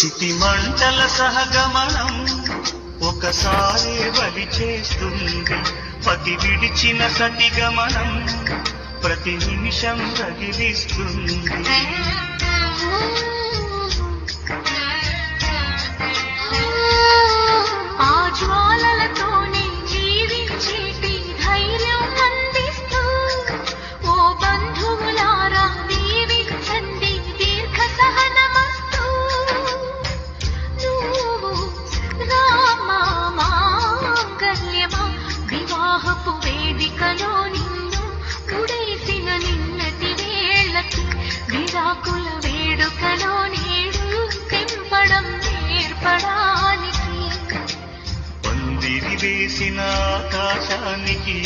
చితి మంటల సహగమనం ఒకసారి బలి చేస్తుంది. పతి విడిచిన సతిగమనం ప్రతి నిమిషం రగిలిస్తుంది. ఆ జ్వాలలతోనే జీవించేటి ధైర్యం అందిస్తూ ఓ బంధువులారా దీవించండి దీర్ఘ సహనమస్తు. నువ్వు రామా మాంగల్యమా వివాహపు వేదికలో నిన్ను ముడేసిన నిన్నటి వేళకి విడాకుల వేడుకలో నేడు తెంపడం నేర్పడానికి పందిరి వేసిన ఆకాశానికి